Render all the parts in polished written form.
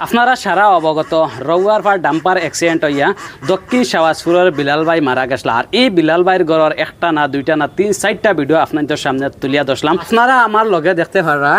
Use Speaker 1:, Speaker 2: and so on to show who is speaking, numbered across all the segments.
Speaker 1: আপনারা সারা অবগত রৌয়ার পার dumper accident হইয়া দক্ষিণ শাহবাজপুরের বিলাল ভাই মারা গেছিল। আর এই বিলাল ভাইয়ের ঘরের একটা না দুইটা না তিন চারটা ভিডিও আপনাদের সামনে তুলিয়া ধরলাম। আপনারা আমার লগে দেখতে পারা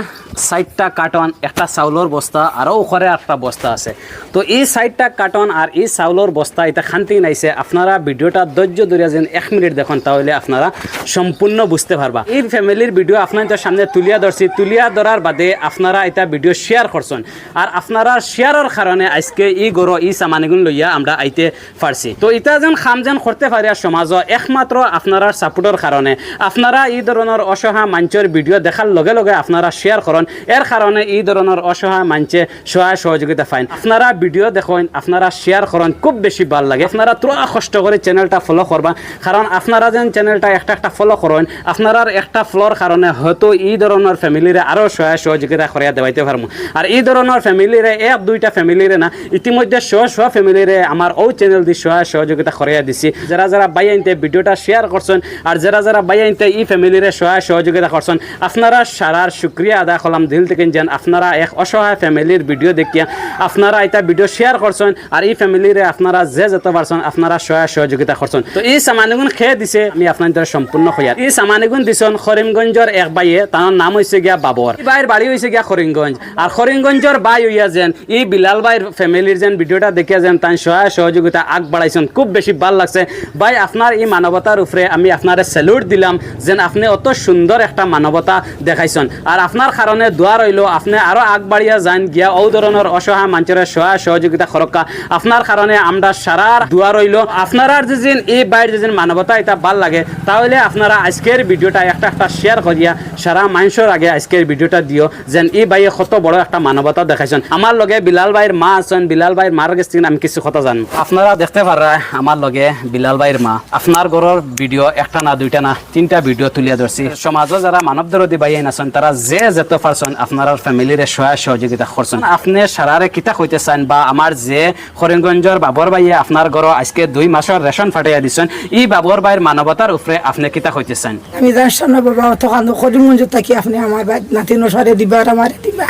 Speaker 1: চারটা কার্টন, একটা চাউলের বস্তা আরও ওখানে একটা বস্তা আছে। তো এই চারটা কার্টন আর এই চাউলের বস্তা এটা খান্তি নাইছে। আপনারা ভিডিওটা ধৈর্য ধরে যেন 1 মিনিট দেখুন, তাহলে আপনারা সম্পূর্ণ বুঝতে পারবা। এই ফ্যামিলির ভিডিও আপনাদের সামনে তুলিয়া ধরছি, তুলিয়া ধরার বাদে আপনারা এটা ভিডিও শেয়ার করছেন। আর আপনারা শেয়ারের কারণে আজকে ই গরো ই সামানিগুন লইয়া আমরা আইতে পারছি। তো এটা যেন খাম যেন করতে পারি সমাজ একমাত্র আপনারা সাপোর্টের কারণে। আপনারা এই ধরনের অসহায় মানুষের ভিডিও দেখার লগে লগে আপনারা শেয়ার করেন, এর কারণে এই ধরনের অসহায় মানুষে সহায় সহযোগিতা পাইন। আপনারা ভিডিও দেখেন, আপনারা শেয়ার করেন, খুব বেশি ভালো লাগে। আপনারা তোরা কষ্ট করে চ্যানেলটা ফলো করবা, কারণ আপনারা যেন চ্যানেলটা একটা ফলো করেন, আপনারা একটা ফলোর কারণে হয়তো এই ধরনের ফ্যামিলিরে আরও সহায় সহযোগিতা করিয়া দেওয়াইতে পারবো। আর এই ধরনের ফ্যামিলিরে এক দুইটা ফ্যামিলিরে না, ইতিমধ্যে শো ফ্যামিলিরে আমার ও চ্যানেল দিয়ে সহায় সহযোগিতা করিয়া দিছি। যারা বাই আনতে ভিডিওটা শেয়ার করছেন আর যারা বাই আনতে এই ফ্যামিলিরে সহায় সহযোগিতা করছেন, আপনারা সারার শুক্রিয়া আদা করলাম দিল থেকে। যেন আপনারা এক অসহায় ফ্যামিলির ভিডিও দেখিয়া আপনারা এটা ভিডিও শেয়ার করছেন আর এই ফ্যামিলিরে আপনারা যে যেতে পারছেন আপনারা সহায় সহযোগিতা করছেন। তো এই সামানিগুন খেয়ে দিছে আমি আপনাদের সম্পূর্ণ হইয়ার। এই সামানিগুন দিছেন করিমগঞ্জের এক বাইয়ে, তার নাম হয়েছে গিয়া বাবর। এই বাইয়ের বাড়ি হয়েছে গিয়া করিমগঞ্জ। আর করিমগঞ্জের বাই হইয়া যেন এই বিলাল ভাইয়ের ফ্যামিলির যেন ভিডিওটা দেখিয়া যেন তাই সহায় সহযোগিতা আগ বাড়াইছেন, খুব বেশি ভাল লাগছে। ভাই আপনার এই মানবতার উপরে আমি আপনার স্যালুট দিলাম, যেন আপনি অত সুন্দর একটা মানবতা দেখাইছেন। আর আপনার কারণে দোয়া রইল আপনি আরো আগ বাড়িয়া যান গিয়া ও ধরনের অসহায় মানুষের সহায় সহযোগিতা করক্কা। আপনার কারণে আমরা সারার দোয়া রইল। আপনারা যেদিন এই বাইর যেদিন মানবতা এটা ভাল লাগে, তাহলে আপনারা আজকের ভিডিওটা একটা শেয়ার করিয়া সারা মানুষের আগে আজকের ভিডিওটা দিও, যেন এই বাইয়ে কত বড় একটা মানবতা দেখাইছেন। আমার লগে বিলাল ভাইয়ের মা আছেন, বিলাল ভাইয়ের মার কাছ থেকে আমি কিছু কথা জানি। আপনারা দেখতে পারা আমার লগে বিলাল ভাইয়ের মা। আপনার ঘরের ভিডিও একটা না দুইটা না তিনটা ভিডিও তুলিয়া ধরছি। সমাজে যারা মানব দরদি ভাই আছেন তারা যে যেত পারছেন আপনার ফ্যামিলির সহায় সহযোগিতা করছেন। আপনি সারারে কিতা হইতে চান বা আমার যে করিমগঞ্জের বাবর ভাইয়ে আপনার ঘর আজকে 2 মাসের রেশন ফাটাইয়া দিচ্ছেন, এই বাবর ভাইয়ের মানবতার উপরে আপনি কিতা হইতে চান?
Speaker 2: আমি জানতাম না বাবা, তখন করিমগঞ্জ থাকি আপনি আমার নাতি নসারে দিবা আর আমারে দিবা।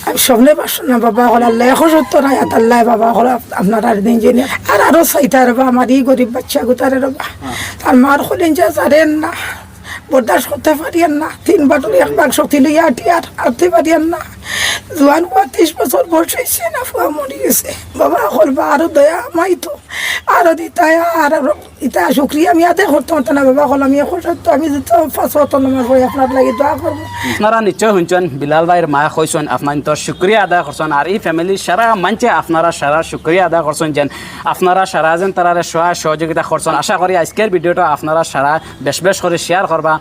Speaker 2: আমি স্বপ্নে পারছো না বাবা, হল আল্লাহ 170 নাই আল্লাহ বাবা হল আপনার আর দিন জেনে আর আরো চাইতা রবা আমার এই গরিব বাচ্চা গুতারে রবা। তার মার হলেন যা জানেন না, বরদাস্ত করতে পারিয়েন না। 3 বাটুরি 1 বাক্স লইয়া আটতে পারিয়েন না। জোয়ান 35 বছর বয়স হয়েছে না, ফুয়া মরি গেছে। বাবা করবা আরো দয়া মাইতো আরো দিতায় আর ইতা শুক্রিয়া আমি আদায় করতে হতো না বাবা। হল আমি তো আমি যেত 5 ওয়াক্ত নামাজ পড়ি আপনার লাগি দোয়া করবো।
Speaker 1: আপনারা নিশ্চয় শুনছেন বিলাল ভাইয়ের মা কইছেন আপনার তো শুক্রিয়া আদায় করছেন। আর এই ফ্যামিলির সারা মানছে আপনারা সারা শুক্রিয়া আদায় করছেন, যেন আপনারা সারা যেন তারা সহায় সহযোগিতা করছেন। আশা করি আজকের ভিডিওটা আপনারা সারা বেশ করে শেয়ার করবা।